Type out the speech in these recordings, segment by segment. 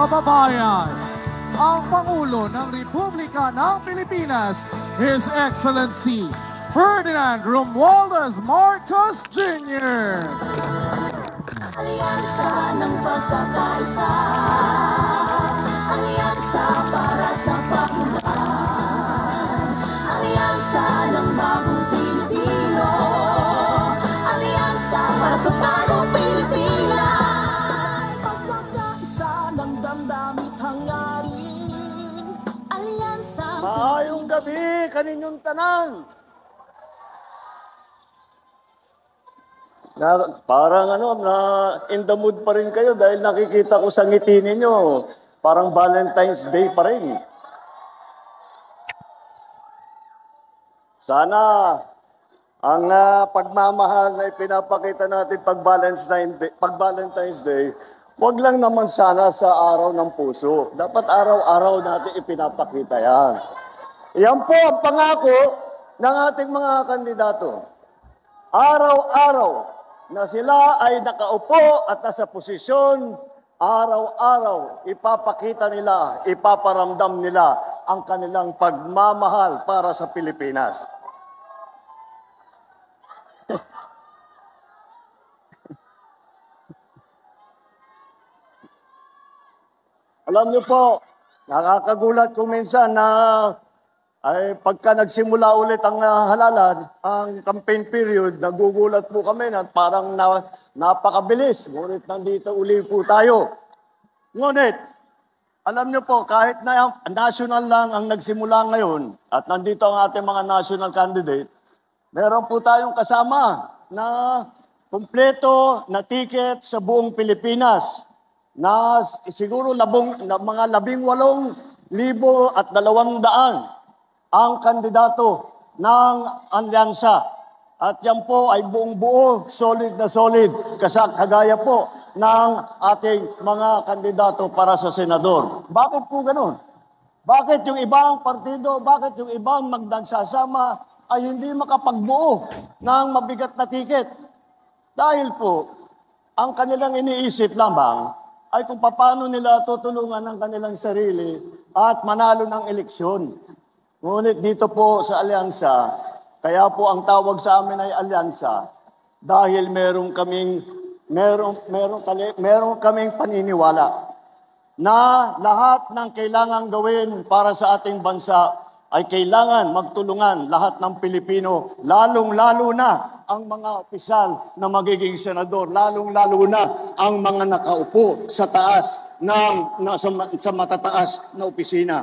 kababayan, ang Pangulo ng Republika ng Pilipinas, His Excellency Ferdinand Romualdez Marcos Jr. Alyansa ng pagkakaisa, alyansa para sa pagmulan, alyansa ng bagong Pilipino, alyansa para sa bagong Pilipinas, pagkakaisa ng damdamit hangarin, alyansa. Maayong gabi kaninyong tanan. Parang na in the mood pa rin kayo dahil nakikita ko sa ngiti ninyo, parang Valentine's Day pa rin. Sana ang pagmamahal na ipinapakita natin pag Valentine's Day, wag lang naman sana sa araw ng puso. Dapat araw-araw natin ipinapakita yan. Yan po ang pangako ng ating mga kandidato. Araw-araw na sila ay nakaupo at nasa posisyon, araw-araw ipapakita nila, ipaparamdam nila ang kanilang pagmamahal para sa Pilipinas. Alam niyo po, nakakagulat kung minsan na ay pagka nagsimula ulit ang halalan, ang campaign period, nagugulat po kami na parang napakabilis. Ngunit nandito uli po tayo. Ngunit, alam niyo po, kahit na national lang ang nagsimula ngayon at nandito ang ating mga national candidate, meron po tayong kasama na kumpleto na ticket sa buong Pilipinas na siguro mga 18,200 ang kandidato ng alyansa. At yan po ay buong buo, solid na solid, kagaya po ng ating mga kandidato para sa senador. Bakit po ganun? Bakit yung ibang partido, bakit yung ibang magnagsasama ay hindi makapagbuo ng mabigat na tiket? Dahil po, ang kanilang iniisip lamang ay kung paano nila tutulungan ang kanilang sarili at manalo ng eleksyon. Ngunit dito po sa alyansa, kaya po ang tawag sa amin ay alyansa dahil meron kaming paniniwala na lahat ng kailangan gawin para sa ating bansa ay kailangan magtulungan lahat ng Pilipino, lalong-lalo na ang mga opisyal na magiging senador, lalong-lalo na ang mga nakaupo sa taas sa matataas na opisina.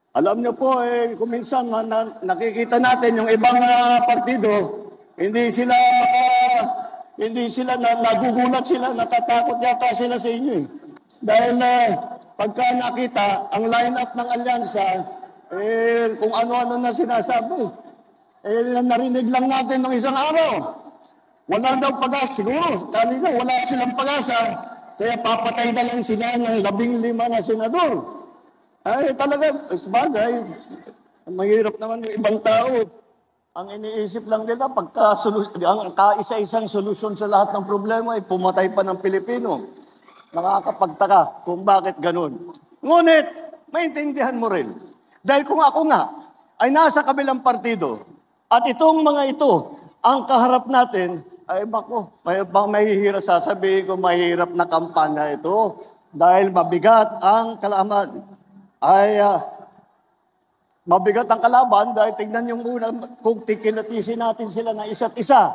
Alam niyo po, kung minsan nakikita natin yung ibang partido, hindi sila nagugulat sila, natatakot yata sila sa inyo. Dahil pagka nakita ang lineup ng alyansa, kung ano-ano na sinasabi, narinig lang natin ng isang araw. Wala daw pag-asa, siguro, kanina wala silang pag-asa, kaya papatay na lang sila ng 15 na senador. Ay, talaga, sabagay, mahirap naman yung ibang tao. Ang iniisip lang nila, ang kaisa-isang solusyon sa lahat ng problema ay pumatay pa ng Pilipino. Nakakapagtaka kung bakit ganun. Ngunit, maintindihan mo rin. Dahil kung ako nga ay nasa kabilang partido, at itong mga ito, ang kaharap natin, ay bako, mahihirap sasabihin ko, mahirap na kampanya ito. Dahil mabigat ang kalaman. Mabigat ang kalaban dahil tingnan yung una, kung tikilatisin natin sila na isa't isa.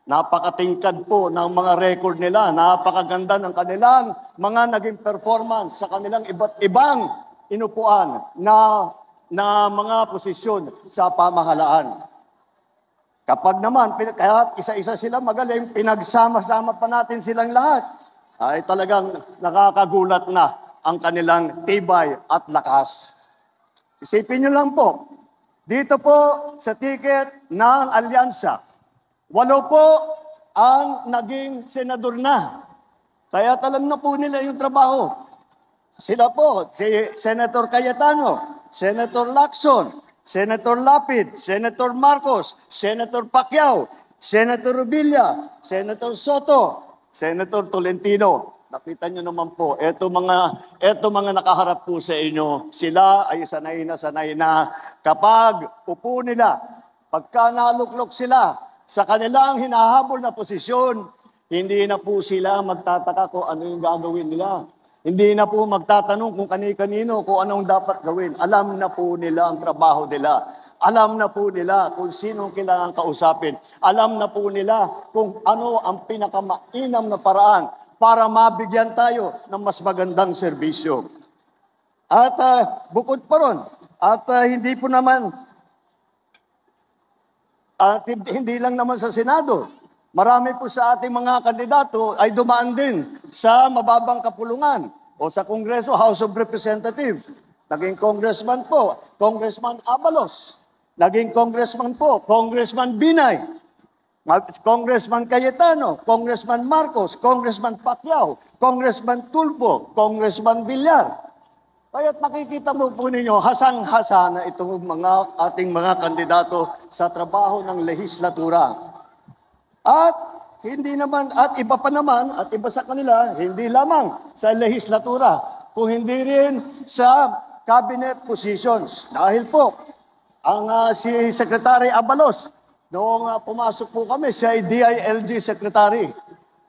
Napakatingkad po ng mga record nila, napakaganda ng kanilang mga naging performance sa kanilang iba't ibang inupuan na mga posisyon sa pamahalaan. Kapag naman, kaya isa-isa sila magaling, pinagsama-sama pa natin silang lahat, ay talagang nakakagulat na ang kanilang tibay at lakas. Isipin nyo lang po, dito po sa ticket ng alyansa, 8 po ang naging senador na. Kaya alam na po nila yung trabaho. Sila po, si Senator Cayetano, Senator Lacson, Senator Lapid, Senator Marcos, Senator Pacquiao, Senator Rubilla, Senator Soto, Senator Tolentino. nakita nyo naman po, eto mga nakaharap po sa inyo, sila ay sanay na kapag upo nila, pagka naluklok sila sa kanilang hinahabol na posisyon, hindi na po sila magtataka kung ano yung gagawin nila. Hindi na po magtatanong kung kani-kanino, kung anong dapat gawin. Alam na po nila ang trabaho nila. Alam na po nila kung sino kailangan kausapin. Alam na po nila kung ano ang pinakamainam na paraan para mabigyan tayo ng mas magandang serbisyo. At bukod pa ron, hindi lang naman sa Senado, marami po sa ating mga kandidato ay dumaan din sa mababang kapulungan o sa Kongreso, House of Representatives. Naging congressman po, Congressman Abalos. Naging congressman po, Congressman Binay. Congressman Cayetano, Congressman Marcos, Congressman Pacquiao, Congressman Tulfo, Congressman Villar. Kaya't nakikita mo po ninyo, hasang-hasa na itong ating mga kandidato sa trabaho ng lehislatura. At iba pa naman, at iba sa kanila, hindi lamang sa lehislatura, kung hindi rin sa cabinet positions. Dahil po, si Secretary Abalos, noong pumasok po kami, siya ay DILG Secretary.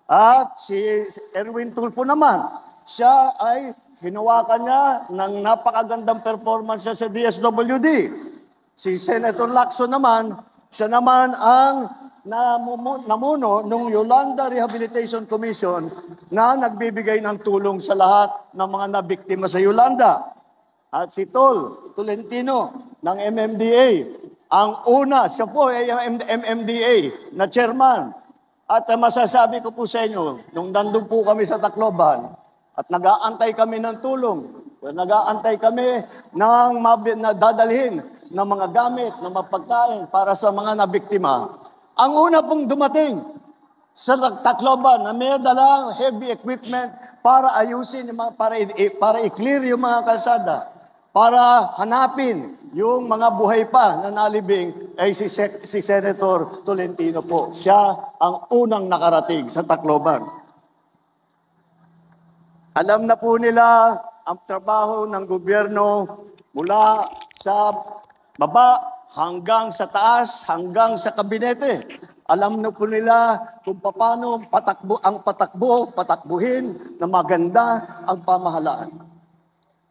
At si Erwin Tulfo naman, siya ay hinawakan niya ng napakagandang performance sa DSWD. Si Senator Lacson naman, siya naman ang namuno ng Yolanda Rehabilitation Commission na nagbibigay ng tulong sa lahat ng mga nabiktima sa Yolanda. At si Tolentino ng MMDA, ang una, siya po ay MMDA na chairman. At masasabi ko po sa inyo, nung nandun po kami sa Tacloban, at nag-aantay kami ng tulong, nag-aantay kami ng dadalhin ng mga gamit, ng mapagkain para sa mga nabiktima. Ang una pong dumating sa Tacloban na may dalang heavy equipment para ayusin, para i-clear yung mga kalsada, para hanapin yung mga buhay pa na nalibing ay si Senator Tolentino po. Siya ang unang nakarating sa Tacloban. Alam na po nila ang trabaho ng gobyerno mula sa baba hanggang sa taas, hanggang sa kabinete. Alam na po nila kung paano patakbuhin na maganda ang pamahalaan.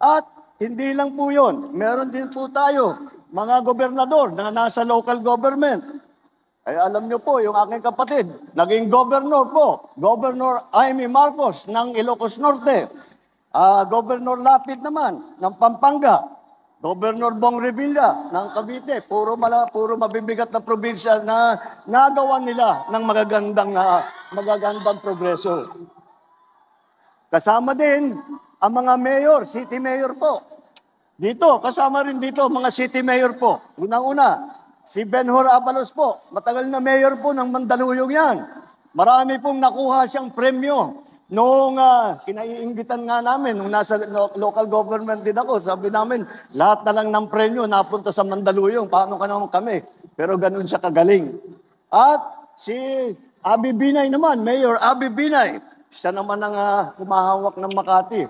At hindi lang po yun. Meron din po tayo, mga gobernador na nasa local government. Ay alam nyo po, yung aking kapatid, naging governor po. Governor Jaime Marcos ng Ilocos Norte. Governor Lapid naman ng Pampanga. Governor Bong Revilla ng Cavite. Puro mabibigat na probinsya na nagawa nila ng magagandang progreso. Kasama din ang mga mayor, city mayor po. Dito, kasama rin dito mga city mayor po. Unang-una, si Benhur Abalos po. Matagal na mayor po ng Mandaluyong yan. Marami pong nakuha siyang premyo. Noong kinaiinggitan nga namin, nung nasa local government din ako, sabi namin, lahat na lang ng premyo napunta sa Mandaluyong. Paano ka naman kami? Pero ganun siya kagaling. At si Abby Binay naman, Mayor Abby Binay, siya naman ang humahawak ng Makati.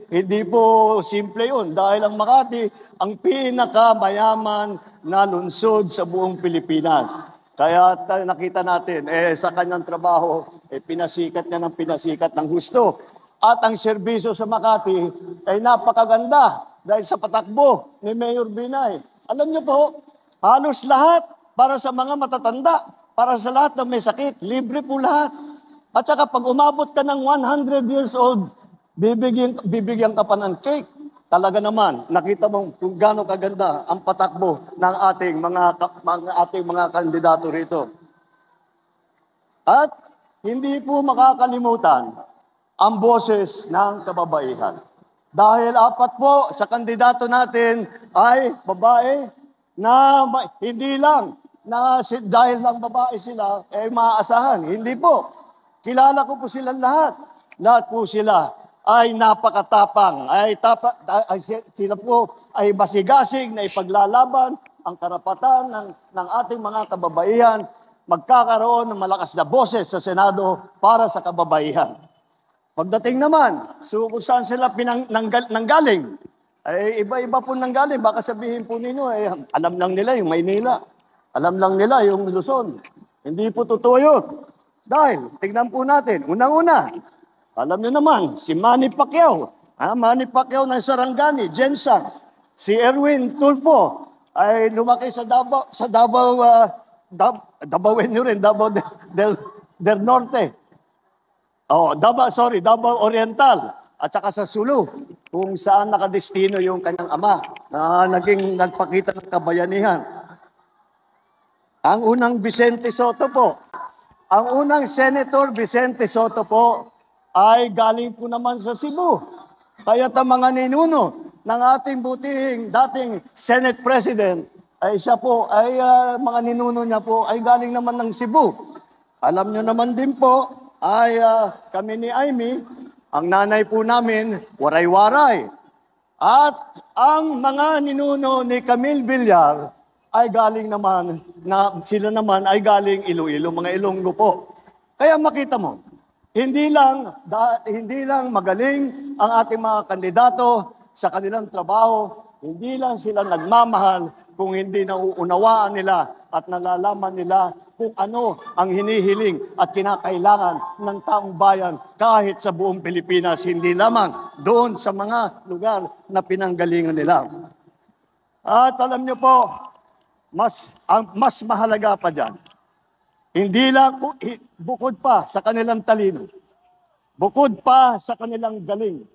Hindi po simple yun dahil ang Makati ang pinakamayaman na lungsod sa buong Pilipinas. Kaya nakita natin, sa kanyang trabaho, pinasikat niya ng husto. At ang serbisyo sa Makati ay napakaganda dahil sa patakbo ni Mayor Binay. Alam niyo po, halos lahat para sa mga matatanda, para sa lahat na may sakit, libre po lahat. At saka pag umabot ka ng 100 years old, bibigyan ka pa ng cake. Talaga naman, nakita mo kung gaano kaganda ang patakbo ng ating mga kandidato rito. At hindi po makakalimutan ang boses ng kababaihan. Dahil apat po sa kandidato natin ay babae na hindi lang na dahil lang babae sila ay maaasahan. Hindi po. Kilala ko po silang lahat. Lahat po sila ay napakatapang. Sila po ay masigasig na ipaglalaban ang karapatan ng ating mga kababaihan, magkakaroon ng malakas na boses sa Senado para sa kababaihan. Pagdating naman, so kung saan sila nanggaling, ay iba-iba po nanggaling. Baka sabihin po ninyo, alam lang nila yung Maynila. Alam lang nila yung Luzon. Hindi po totoo yun. Dahil, tignan po natin, unang-una, alam niyo naman, si Manny Pacquiao, Manny Pacquiao ng Sarangani, Jensen, si Erwin Tulfo, ay lumaki sa Davao, Davaoenyo rin, Davao del Norte. Davao Oriental, at saka sa Sulu, kung saan nakadestino yung kanyang ama na nagpakita ng kabayanihan. Ang unang Vicente Soto po, ang unang Senator Vicente Soto po ay galing po naman sa Cebu. Kaya ang mga ninuno ng ating butihing dating Senate President ay siya po, mga ninuno niya po ay galing naman ng Cebu. Alam nyo naman din po ay kami ni Amy, ang nanay po namin, waray-waray. At ang mga ninuno ni Camille Villar ay galing naman, sila naman ay galing Iloilo, mga Ilonggo po. Kaya makita mo, hindi lang magaling ang ating mga kandidato sa kanilang trabaho, hindi lang sila nagmamahal kung hindi nauunawaan nila at nalalaman nila kung ano ang hinihiling at kinakailangan ng taong bayan kahit sa buong Pilipinas, hindi lamang doon sa mga lugar na pinanggalingan nila. At alam niyo po, mas mahalaga pa dyan, hindi lang bukod pa sa kanilang talino, bukod pa sa kanilang galing,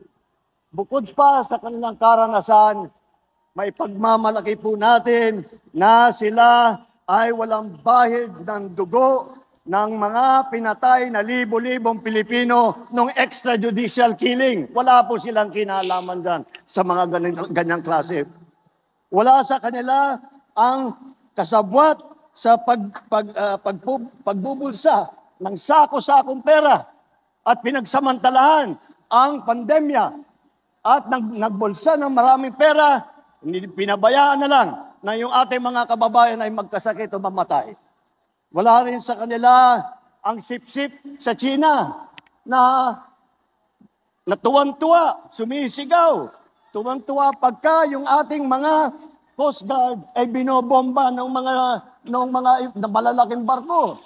bukod pa sa kanilang karanasan, may pagmamalaki po natin na sila ay walang bahid ng dugo ng mga pinatay na libo-libong Pilipino nung extrajudicial killing. Wala po silang kinalaman dyan sa mga ganyang klase. Wala sa kanila ang kasabwat sa pagbubulsa ng sako-sakong pera at pinagsamantalahan ang pandemya at nagbulsa ng maraming pera, pinabayaan na lang na yung ating mga kababayan ay magkasakit o mamatay. Wala rin sa kanila ang sip-sip sa China na tuwang-tuwa, sumisigaw, tuwang-tuwa pagka yung ating mga Coast Guard ay binobomba ng mga malalaking barko.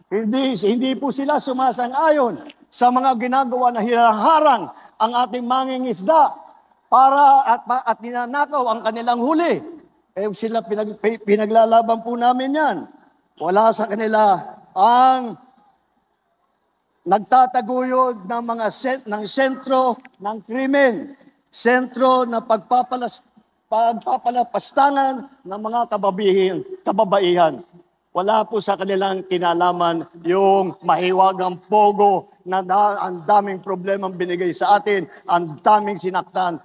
Hindi po sila sumasang-ayon sa mga ginagawa na hinaharang ang ating mangingisda at ninanakaw ang kanilang huli. Sila pinaglalaban po namin yan. Wala sa kanila ang nagtataguyod ng mga ng sentro ng krimen, sentro na pagpapalapastangan ng mga kababaihan. Wala po sa kanilang kinalaman yung mahiwagang pogo na ang daming problemang binigay sa atin, ang daming sinaktan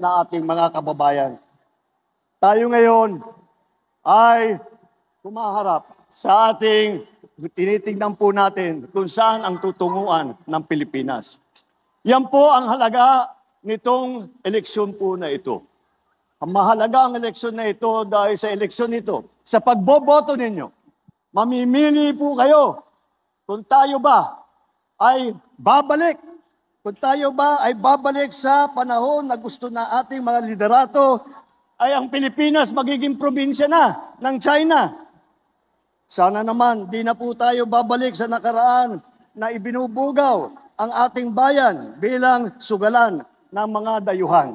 na ating mga kababayan. Tayo ngayon ay humaharap sa ating tinitingnan po natin kung saan ang tutunguan ng Pilipinas. Yan po ang halaga nitong eleksyon po na ito. Ang mahalaga ang eleksyon na ito dahil sa eleksyon ito, sa pagboboto ninyo, mamimili po kayo kung tayo ba ay babalik. Kung tayo ba ay babalik sa panahon na gusto na ating mga liderato, ay ang Pilipinas magiging probinsya na ng China. Sana naman, di na po tayo babalik sa nakaraan na ibinubugaw ang ating bayan bilang sugalan ng mga dayuhan.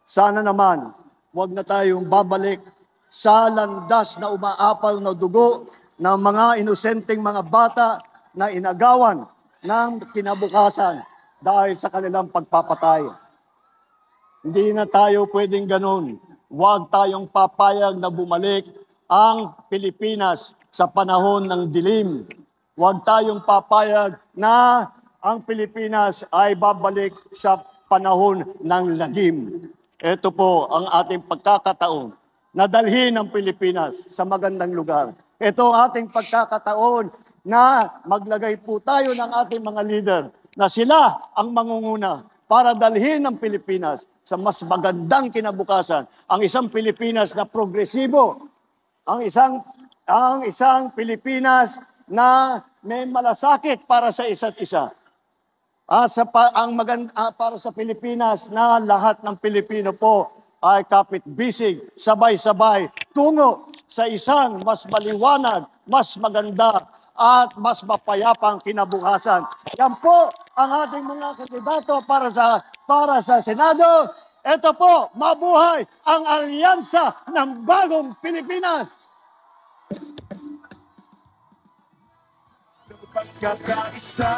Sana naman, huwag na tayong babalik sa landas na umaapaw na dugo ng mga inosenteng mga bata na inagawan ng kinabukasan dahil sa kanilang pagpapatay. Hindi na tayo pwedeng ganun. Huwag tayong papayag na bumalik ang Pilipinas sa panahon ng dilim. Huwag tayong papayag na ang Pilipinas ay babalik sa panahon ng lagim. Ito po ang ating pagkakataon na dalhin ang Pilipinas sa magandang lugar. Ito ang ating pagkakataon na maglagay po tayo ng ating mga leader na sila ang mangunguna para dalhin ang Pilipinas sa mas magandang kinabukasan. Ang isang Pilipinas na progresibo, ang isang Pilipinas na may malasakit para sa isa't isa. Para sa Pilipinas na lahat ng Pilipino po ay kapit-bisig, sabay-sabay, tungo sa isang mas maliwanag, mas maganda, at mas mapayapang kinabukasan. Yan po ang ating mga kandidato para sa Senado. Ito po, mabuhay ang alyansa ng bagong Pilipinas! Pagkakaisa